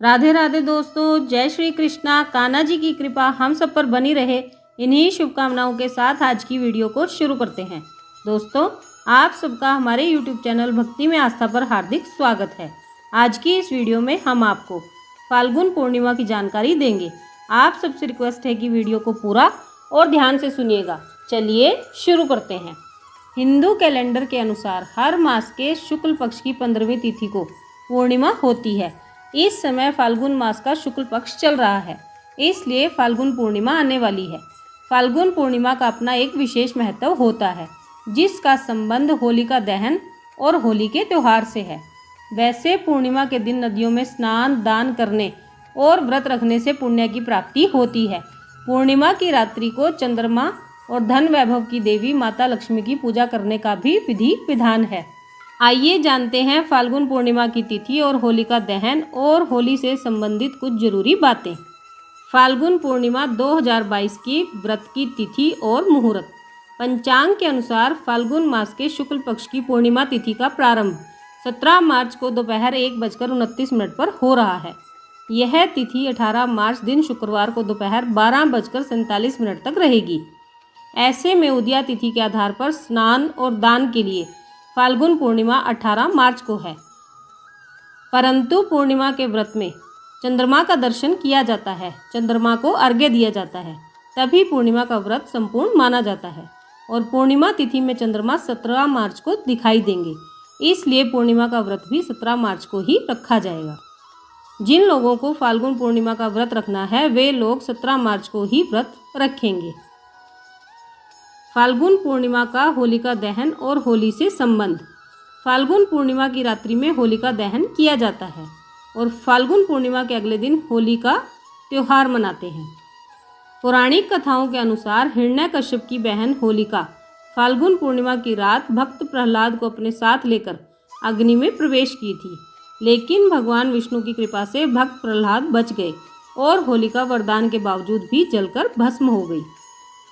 राधे राधे दोस्तों, जय श्री कृष्णा। कान्हा जी की कृपा हम सब पर बनी रहे, इन्हीं शुभकामनाओं के साथ आज की वीडियो को शुरू करते हैं। दोस्तों, आप सबका हमारे YouTube चैनल भक्ति में आस्था पर हार्दिक स्वागत है। आज की इस वीडियो में हम आपको फाल्गुन पूर्णिमा की जानकारी देंगे। आप सबसे रिक्वेस्ट है कि वीडियो को पूरा और ध्यान से सुनिएगा। चलिए शुरू करते हैं। हिंदू कैलेंडर के अनुसार हर मास के शुक्ल पक्ष की 15वीं तिथि को पूर्णिमा होती है। इस समय फाल्गुन मास का शुक्ल पक्ष चल रहा है, इसलिए फाल्गुन पूर्णिमा आने वाली है। फाल्गुन पूर्णिमा का अपना एक विशेष महत्व होता है, जिसका संबंध होलिका दहन और होली के त्यौहार से है। वैसे पूर्णिमा के दिन नदियों में स्नान, दान करने और व्रत रखने से पुण्य की प्राप्ति होती है। पूर्णिमा की रात्रि को चंद्रमा और धन वैभव की देवी माता लक्ष्मी की पूजा करने का भी विधि विधान है। आइए जानते हैं फाल्गुन पूर्णिमा की तिथि और होलिका दहन और होली से संबंधित कुछ जरूरी बातें। फाल्गुन पूर्णिमा 2022 की व्रत की तिथि और मुहूर्त। पंचांग के अनुसार फाल्गुन मास के शुक्ल पक्ष की पूर्णिमा तिथि का प्रारंभ 17 मार्च को दोपहर 1:29 पर हो रहा है। यह तिथि 18 मार्च दिन शुक्रवार को दोपहर 12:47 तक रहेगी। ऐसे में उदया तिथि के आधार पर स्नान और दान के लिए फाल्गुन पूर्णिमा 18 मार्च को है, परंतु पूर्णिमा के व्रत में चंद्रमा का दर्शन किया जाता है, चंद्रमा को अर्घ्य दिया जाता है, तभी पूर्णिमा का व्रत संपूर्ण माना जाता है। और पूर्णिमा तिथि में चंद्रमा 17 मार्च को दिखाई देंगे, इसलिए पूर्णिमा का व्रत भी 17 मार्च को ही रखा जाएगा। जिन लोगों को फाल्गुन पूर्णिमा का व्रत रखना है, वे लोग 17 मार्च को ही व्रत रखेंगे। फाल्गुन पूर्णिमा का होलिका दहन और होली से संबंध। फाल्गुन पूर्णिमा की रात्रि में होलिका दहन किया जाता है और फाल्गुन पूर्णिमा के अगले दिन होली का त्यौहार मनाते हैं। पौराणिक कथाओं के अनुसार हिरण्यकश्यप की बहन होलिका फाल्गुन पूर्णिमा की रात भक्त प्रहलाद को अपने साथ लेकर अग्नि में प्रवेश की थी, लेकिन भगवान विष्णु की कृपा से भक्त प्रहलाद बच गए और होलिका वरदान के बावजूद भी जलकर भस्म हो गई।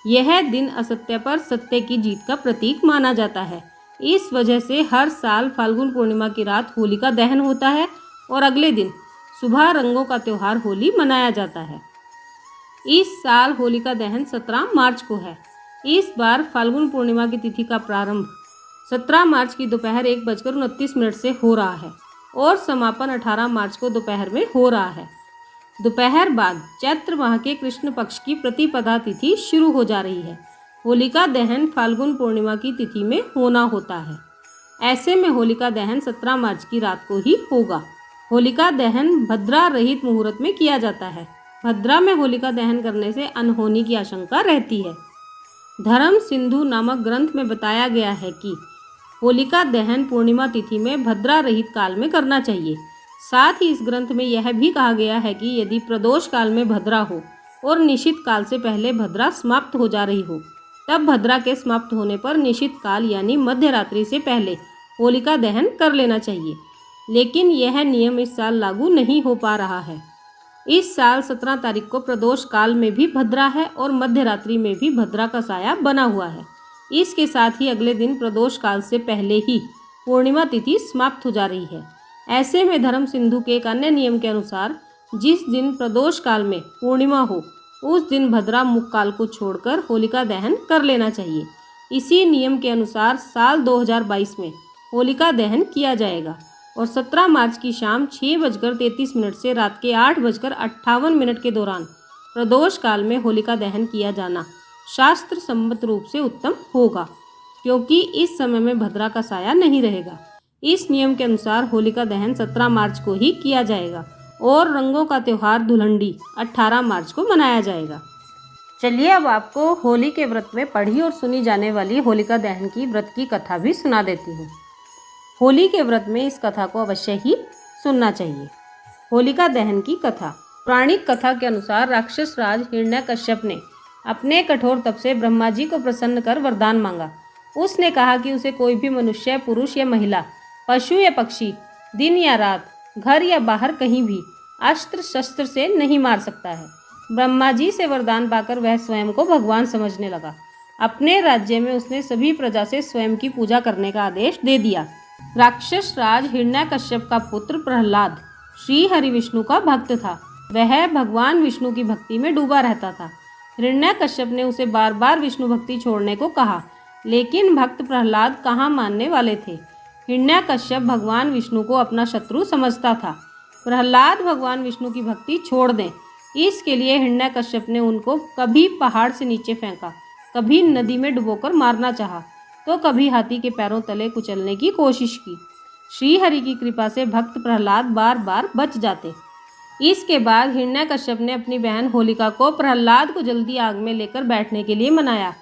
यह दिन असत्य पर सत्य की जीत का प्रतीक माना जाता है। इस वजह से हर साल फाल्गुन पूर्णिमा की रात होलिका दहन होता है और अगले दिन सुबह रंगों का त्यौहार होली मनाया जाता है। इस साल होलिका दहन 17 मार्च को है। इस बार फाल्गुन पूर्णिमा की तिथि का प्रारंभ 17 मार्च की दोपहर 1:29 से हो रहा है और समापन 18 मार्च को दोपहर में हो रहा है। दोपहर बाद चैत्र माह के कृष्ण पक्ष की प्रतिपदा तिथि शुरू हो जा रही है। होलिका दहन फाल्गुन पूर्णिमा की तिथि में होना होता है। ऐसे में होलिका दहन 17 मार्च की रात को ही होगा। होलिका दहन भद्रा रहित मुहूर्त में किया जाता है। भद्रा में होलिका दहन करने से अनहोनी की आशंका रहती है। धर्म सिंधु नामक ग्रंथ में बताया गया है कि होलिका दहन पूर्णिमा तिथि में भद्रा रहित काल में करना चाहिए। साथ ही इस ग्रंथ में यह भी कहा गया है कि यदि प्रदोष काल में भद्रा हो और निशित काल से पहले भद्रा समाप्त हो जा रही हो, तब भद्रा के समाप्त होने पर निशित काल यानी मध्य रात्रि से पहले होलिका दहन कर लेना चाहिए। लेकिन यह नियम इस साल लागू नहीं हो पा रहा है। इस साल 17 तारीख को प्रदोष काल में भी भद्रा है और मध्य रात्रि में भी भद्रा का साया बना हुआ है। इसके साथ ही अगले दिन प्रदोष काल से पहले ही पूर्णिमा तिथि समाप्त हो जा रही है। ऐसे में धर्म सिंधु के एक अन्य नियम के अनुसार जिस दिन प्रदोष काल में पूर्णिमा हो, उस दिन भद्रा मुख काल को छोड़कर होलिका दहन कर लेना चाहिए। इसी नियम के अनुसार साल 2022 में होलिका दहन किया जाएगा और 17 मार्च की शाम 6:33 से रात के 8:58 के दौरान प्रदोष काल में होलिका दहन किया जाना शास्त्र सम्मत रूप से उत्तम होगा, क्योंकि इस समय में भद्रा का साया नहीं रहेगा। इस नियम के अनुसार होलिका दहन 17 मार्च को ही किया जाएगा और रंगों का त्यौहार धुलंडी 18 मार्च को मनाया जाएगा। चलिए अब आपको होली के व्रत में पढ़ी और सुनी जाने वाली होलिका दहन की व्रत की कथा भी सुना देती हूँ। होली के व्रत में इस कथा को अवश्य ही सुनना चाहिए। होलिका दहन की कथा। पौराणिक कथा के अनुसार राक्षस राज हिरण्यकश्यप ने अपने कठोर तप से ब्रह्मा जी को प्रसन्न कर वरदान मांगा। उसने कहा कि उसे कोई भी मनुष्य, पुरुष या महिला, पशु या पक्षी, दिन या रात, घर या बाहर कहीं भी अस्त्र शस्त्र से नहीं मार सकता है। ब्रह्मा जी से वरदान पाकर वह स्वयं को भगवान समझने लगा। अपने राज्य में उसने सभी प्रजा से स्वयं की पूजा करने का आदेश दे दिया। राक्षस राज हिरण्यकश्यप का पुत्र प्रहलाद श्री हरि विष्णु का भक्त था। वह भगवान विष्णु की भक्ति में डूबा रहता था। हिरण्यकश्यप ने उसे बार बार विष्णु भक्ति छोड़ने को कहा, लेकिन भक्त प्रहलाद कहाँ मानने वाले थे। हिरण्यकश्यप भगवान विष्णु को अपना शत्रु समझता था। प्रहलाद भगवान विष्णु की भक्ति छोड़ दें, इसके लिए हिरण्यकश्यप ने उनको कभी पहाड़ से नीचे फेंका, कभी नदी में डुबोकर मारना चाहा, तो कभी हाथी के पैरों तले कुचलने की कोशिश की। श्रीहरि की कृपा से भक्त प्रहलाद बार बार बच जाते। इसके बाद हिरण्यकश्यप ने अपनी बहन होलिका को प्रहलाद को जल्दी आग में लेकर बैठने के लिए मनाया।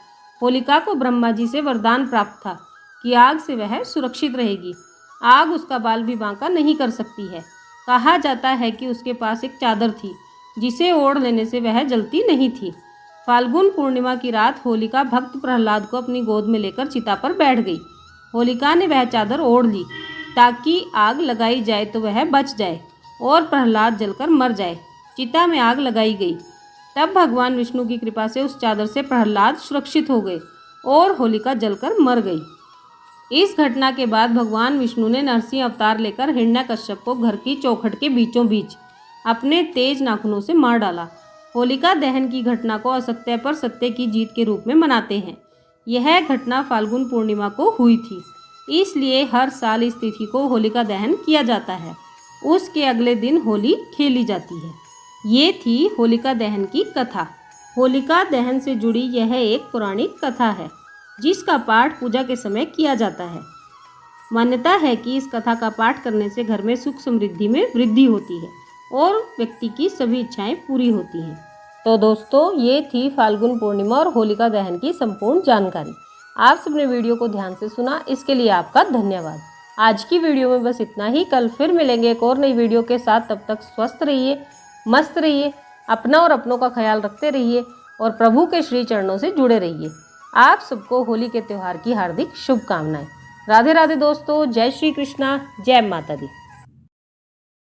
होलिका को ब्रह्मा जी से वरदान प्राप्त था कि आग से वह सुरक्षित रहेगी। आग उसका बाल भी बांका नहीं कर सकती है। कहा जाता है कि उसके पास एक चादर थी जिसे ओढ़ लेने से वह जलती नहीं थी। फाल्गुन पूर्णिमा की रात होलिका भक्त प्रहलाद को अपनी गोद में लेकर चिता पर बैठ गई। होलिका ने वह चादर ओढ़ ली ताकि आग लगाई जाए तो वह बच जाए और प्रहलाद जलकर मर जाए। चिता में आग लगाई गई। तब भगवान विष्णु की कृपा से उस चादर से प्रहलाद सुरक्षित हो गए और होलिका जलकर मर गई। इस घटना के बाद भगवान विष्णु ने नरसिंह अवतार लेकर हिरण्यकश्यप को घर की चौखट के बीचों बीच अपने तेज नाखूनों से मार डाला। होलिका दहन की घटना को असत्य पर सत्य की जीत के रूप में मनाते हैं। यह घटना फाल्गुन पूर्णिमा को हुई थी, इसलिए हर साल इस तिथि को होलिका दहन किया जाता है। उसके अगले दिन होली खेली जाती है। ये थी होलिका दहन की कथा। होलिका दहन से जुड़ी यह एक पौराणिक कथा है जिसका पाठ पूजा के समय किया जाता है। मान्यता है कि इस कथा का पाठ करने से घर में सुख समृद्धि में वृद्धि होती है और व्यक्ति की सभी इच्छाएं पूरी होती हैं। तो दोस्तों, ये थी फाल्गुन पूर्णिमा और होलिका दहन की संपूर्ण जानकारी। आप सबने वीडियो को ध्यान से सुना, इसके लिए आपका धन्यवाद। आज की वीडियो में बस इतना ही। कल फिर मिलेंगे एक और नई वीडियो के साथ। तब तक स्वस्थ रहिए, मस्त रहिए, अपना और अपनों का ख्याल रखते रहिए और प्रभु के श्री चरणों से जुड़े रहिए। आप सबको होली के त्यौहार की हार्दिक शुभकामनाएं। राधे राधे दोस्तों, जय श्री कृष्णा, जय माता दी।